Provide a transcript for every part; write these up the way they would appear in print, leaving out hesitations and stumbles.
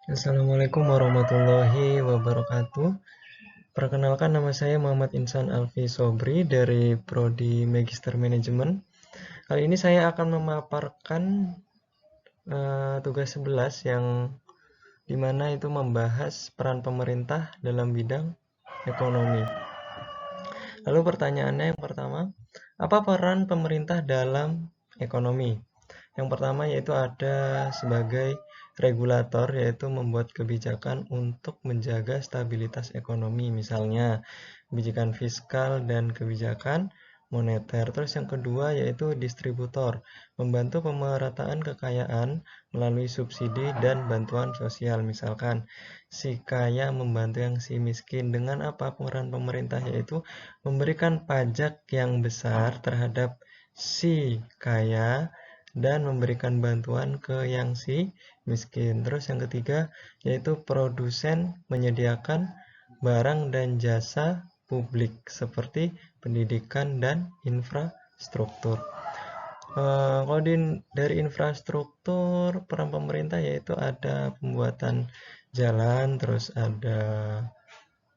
Assalamualaikum warahmatullahi wabarakatuh. Perkenalkan, nama saya Muhammad Insan Alfi Sobri dari Prodi Magister Manajemen. Kali ini saya akan memaparkan tugas 11 yang dimana itu membahas peran pemerintah dalam bidang ekonomi. Lalu pertanyaannya yang pertama, apa peran pemerintah dalam ekonomi? Yang pertama yaitu ada sebagai regulator, yaitu membuat kebijakan untuk menjaga stabilitas ekonomi, misalnya kebijakan fiskal dan kebijakan moneter. Terus yang kedua yaitu distributor, membantu pemerataan kekayaan melalui subsidi dan bantuan sosial, misalkan si kaya membantu yang si miskin dengan apa peran pemerintah, yaitu memberikan pajak yang besar terhadap si kaya dan memberikan bantuan ke yang si miskin. Terus yang ketiga yaitu produsen menyediakan barang dan jasa publik seperti pendidikan dan infrastruktur. Kalau dari infrastruktur, peran pemerintah yaitu ada pembuatan jalan, terus ada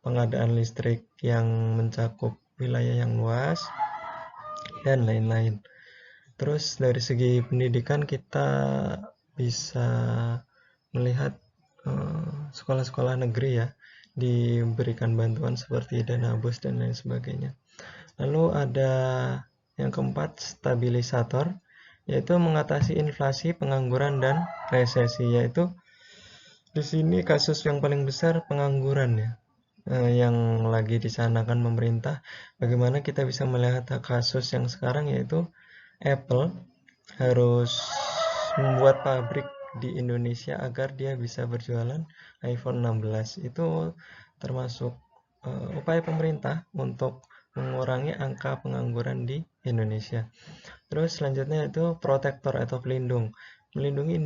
pengadaan listrik yang mencakup wilayah yang luas, dan lain-lain. Terus dari segi pendidikan kita bisa melihat sekolah-sekolah negeri ya diberikan bantuan seperti dana bos dan lain sebagainya. Lalu ada yang keempat, stabilisator, yaitu mengatasi inflasi, pengangguran dan resesi, yaitu di sini kasus yang paling besar pengangguran ya, yang lagi disanakan pemerintah. Bagaimana kita bisa melihat kasus yang sekarang, yaitu Apple harus membuat pabrik di Indonesia agar dia bisa berjualan iPhone 16. Itu termasuk upaya pemerintah untuk mengurangi angka pengangguran di Indonesia. Terus selanjutnya itu protektor atau pelindung, melindungi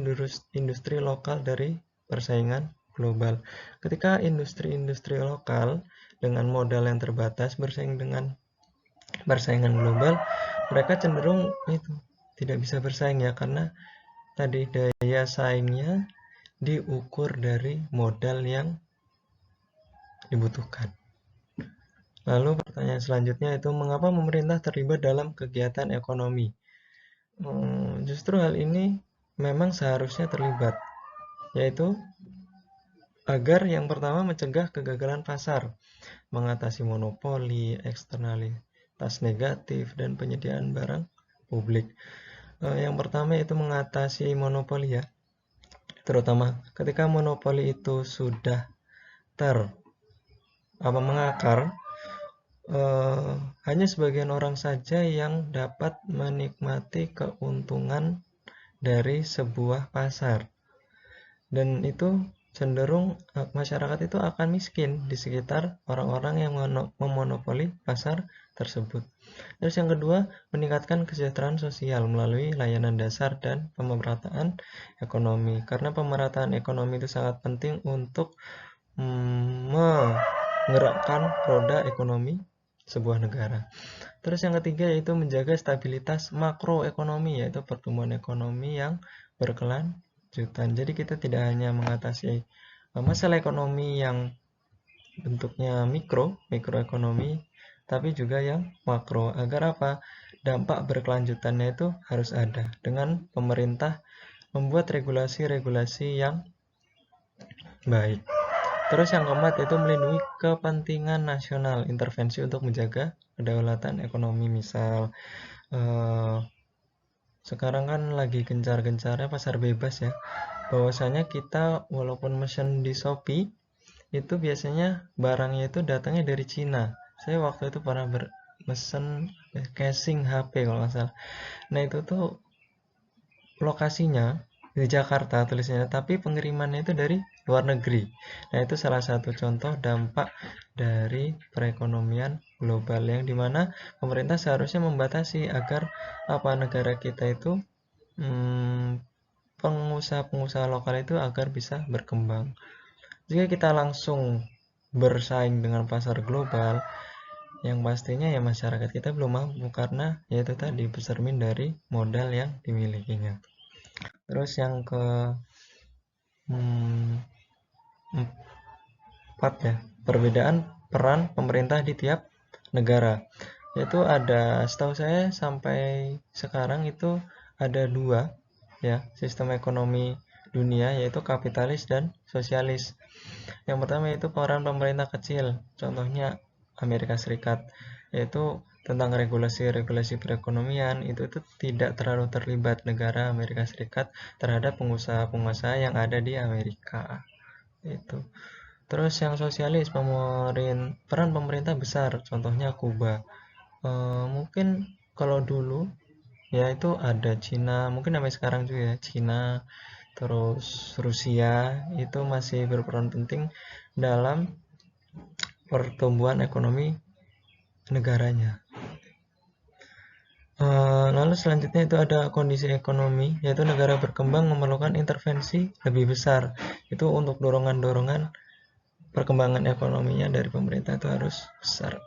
industri lokal dari persaingan global. Ketika industri-industri lokal dengan modal yang terbatas bersaing dengan persaingan global, mereka cenderung itu tidak bisa bersaing ya, karena tadi daya saingnya diukur dari modal yang dibutuhkan. Lalu pertanyaan selanjutnya itu mengapa pemerintah terlibat dalam kegiatan ekonomi? Justru hal ini memang seharusnya terlibat, yaitu agar yang pertama mencegah kegagalan pasar, mengatasi monopoli, eksternalitas negatif, dan penyediaan barang publik. Yang pertama itu mengatasi monopoli ya, terutama ketika monopoli itu sudah mengakar, hanya sebagian orang saja yang dapat menikmati keuntungan dari sebuah pasar, dan itu cenderung masyarakat itu akan miskin di sekitar orang-orang yang memonopoli pasar tersebut. Terus yang kedua, meningkatkan kesejahteraan sosial melalui layanan dasar dan pemerataan ekonomi, karena pemerataan ekonomi itu sangat penting untuk menggerakkan roda ekonomi sebuah negara. Terus yang ketiga yaitu menjaga stabilitas makroekonomi, yaitu pertumbuhan ekonomi yang berkelanjutan. Jadi kita tidak hanya mengatasi masalah ekonomi yang bentuknya mikroekonomi, tapi juga yang makro. Agar apa? Dampak berkelanjutannya itu harus ada dengan pemerintah membuat regulasi-regulasi yang baik. Terus yang keempat itu melindungi kepentingan nasional, intervensi untuk menjaga kedaulatan ekonomi. Misal sekarang kan lagi gencar-gencarnya pasar bebas ya, bahwasanya kita walaupun mesen di Shopee itu biasanya barangnya itu datangnya dari Cina. Saya waktu itu pernah mesen casing HP kalau nggak salah. Nah itu tuh lokasinya di Jakarta tulisannya, tapi pengirimannya itu dari luar negeri. Nah itu salah satu contoh dampak dari perekonomian global, yang dimana pemerintah seharusnya membatasi agar apa negara kita itu pengusaha-pengusaha lokal itu agar bisa berkembang. Jika kita langsung bersaing dengan pasar global, yang pastinya ya masyarakat kita belum mampu, karena yaitu tadi bercermin dari modal yang dimilikinya. Terus yang ke part ya, perbedaan peran pemerintah di tiap negara. Yaitu ada, setahu saya sampai sekarang itu ada dua ya, sistem ekonomi dunia, yaitu kapitalis dan sosialis. Yang pertama itu peran pemerintah kecil, contohnya Amerika Serikat, yaitu tentang regulasi-regulasi perekonomian itu tidak terlalu terlibat negara Amerika Serikat terhadap pengusaha-pengusaha yang ada di Amerika. Itu. Terus yang sosialis, peran pemerintah besar, contohnya Kuba. Mungkin kalau dulu ya itu ada Cina, mungkin sampai sekarang juga ya, Cina, terus Rusia itu masih berperan penting dalam pertumbuhan ekonomi negaranya. Lalu selanjutnya itu ada kondisi ekonomi, yaitu negara berkembang memerlukan intervensi lebih besar. Itu untuk dorongan-dorongan perkembangan ekonominya dari pemerintah itu harus besar.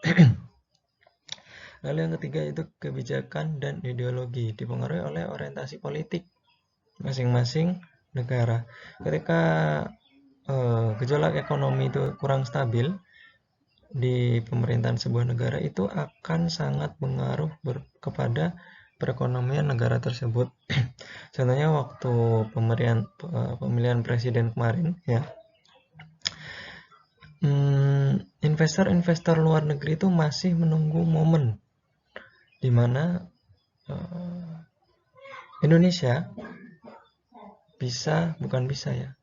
Lalu yang ketiga itu kebijakan dan ideologi, dipengaruhi oleh orientasi politik masing-masing negara. Ketika gejolak ekonomi itu kurang stabil di pemerintahan sebuah negara, itu akan sangat mengaruh kepada perekonomian negara tersebut. Contohnya waktu pemilihan presiden kemarin ya, investor-investor luar negeri itu masih menunggu momen di mana Indonesia bukan bisa ya,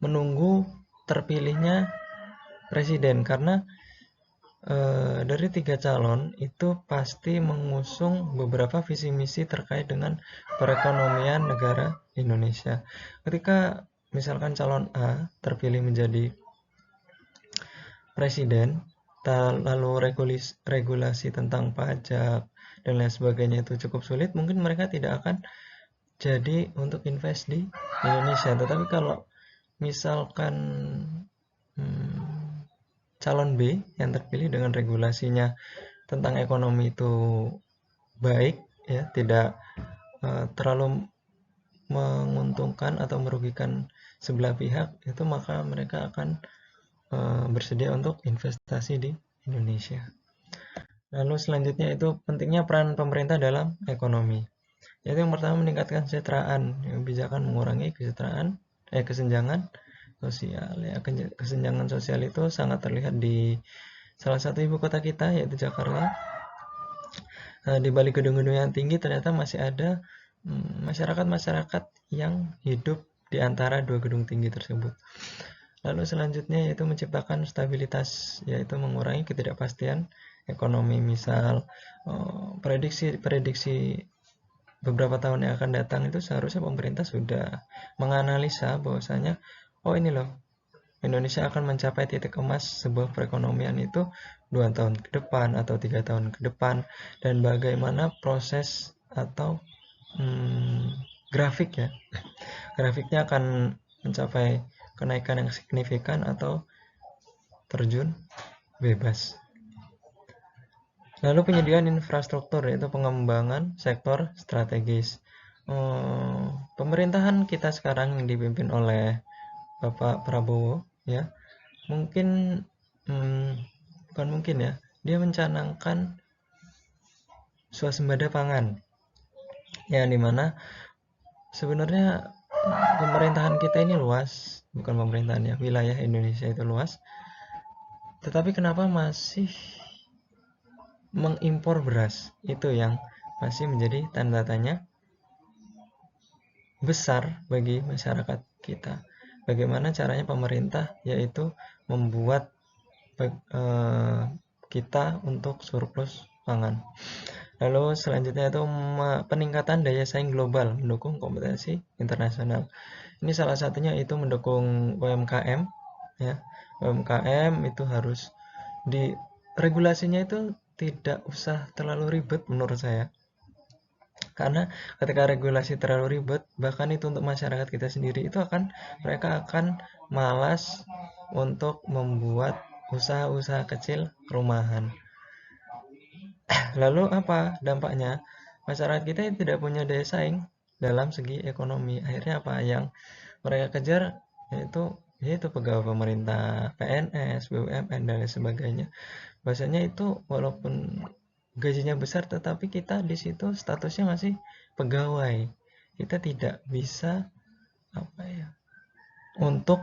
menunggu terpilihnya presiden, karena dari 3 calon itu pasti mengusung beberapa visi misi terkait dengan perekonomian negara Indonesia. Ketika misalkan calon A terpilih menjadi presiden, lalu regulasi tentang pajak dan lain sebagainya itu cukup sulit, mungkin mereka tidak akan jadi untuk invest di Indonesia. Tetapi kalau misalkan calon B yang terpilih dengan regulasinya tentang ekonomi itu baik ya, tidak terlalu menguntungkan atau merugikan sebelah pihak, itu maka mereka akan bersedia untuk investasi di Indonesia. Lalu selanjutnya itu pentingnya peran pemerintah dalam ekonomi. Yaitu yang pertama meningkatkan kesejahteraan, kebijakan mengurangi kesenjangan sosial ya. Kesenjangan sosial itu sangat terlihat di salah satu ibu kota kita, yaitu Jakarta. Di balik gedung-gedung yang tinggi ternyata masih ada masyarakat-masyarakat yang hidup di antara dua gedung tinggi tersebut. Lalu selanjutnya yaitu menciptakan stabilitas, yaitu mengurangi ketidakpastian ekonomi. Misal prediksi beberapa tahun yang akan datang itu seharusnya pemerintah sudah menganalisa bahwasanya ini loh, Indonesia akan mencapai titik emas sebuah perekonomian itu 2 tahun ke depan atau 3 tahun ke depan, dan bagaimana proses atau grafik ya, grafiknya akan mencapai kenaikan yang signifikan atau terjun bebas. Lalu penyediaan infrastruktur, yaitu pengembangan sektor strategis. Pemerintahan kita sekarang yang dipimpin oleh Bapak Prabowo ya, mungkin bukan mungkin ya, dia mencanangkan swasembada pangan, yang dimana sebenarnya pemerintahan kita ini luas, bukan pemerintahan ya, wilayah Indonesia itu luas, tetapi kenapa masih mengimpor beras? Itu yang masih menjadi tanda tanya besar bagi masyarakat kita. Bagaimana caranya pemerintah yaitu membuat kita untuk surplus pangan. Lalu selanjutnya itu peningkatan daya saing global, mendukung kompetensi internasional. Ini salah satunya itu mendukung UMKM ya. UMKM itu harus regulasinya itu tidak usah terlalu ribet menurut saya. Karena ketika regulasi terlalu ribet, bahkan itu untuk masyarakat kita sendiri, itu mereka akan malas untuk membuat usaha-usaha kecil rumahan. Lalu apa dampaknya? Masyarakat kita tidak punya daya saing dalam segi ekonomi. Akhirnya apa yang mereka kejar yaitu yaitu pegawai pemerintah, PNS, BUMN, dan lain sebagainya. Bahasanya itu walaupun gajinya besar, tetapi kita di situ statusnya masih pegawai. Kita tidak bisa untuk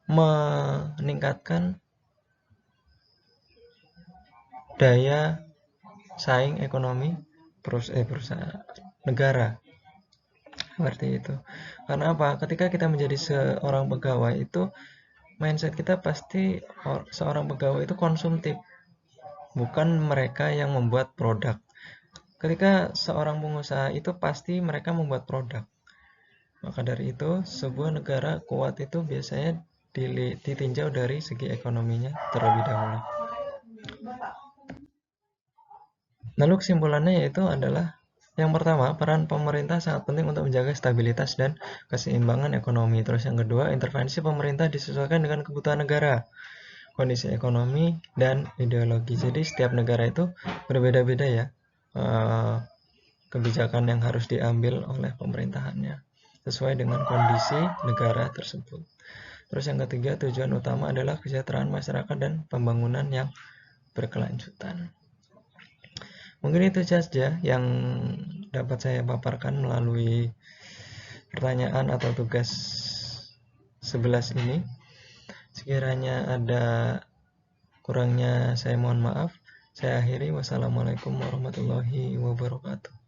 meningkatkan daya saing ekonomi perusahaan negara, seperti itu. Karena apa? Ketika kita menjadi seorang pegawai itu mindset kita pasti seorang pegawai itu konsumtif, bukan mereka yang membuat produk. Ketika seorang pengusaha itu pasti mereka membuat produk. Maka dari itu, sebuah negara kuat itu biasanya ditinjau dari segi ekonominya terlebih dahulu. Lalu kesimpulannya yaitu adalah yang pertama, peran pemerintah sangat penting untuk menjaga stabilitas dan keseimbangan ekonomi. Terus yang kedua, intervensi pemerintah disesuaikan dengan kebutuhan negara, kondisi ekonomi, dan ideologi. Jadi setiap negara itu berbeda-beda ya kebijakan yang harus diambil oleh pemerintahannya sesuai dengan kondisi negara tersebut. Terus yang ketiga, tujuan utama adalah kesejahteraan masyarakat dan pembangunan yang berkelanjutan. Mungkin itu saja yang dapat saya paparkan melalui pertanyaan atau tugas 11 ini. Sekiranya ada kurangnya saya mohon maaf. Saya akhiri. Wassalamualaikum warahmatullahi wabarakatuh.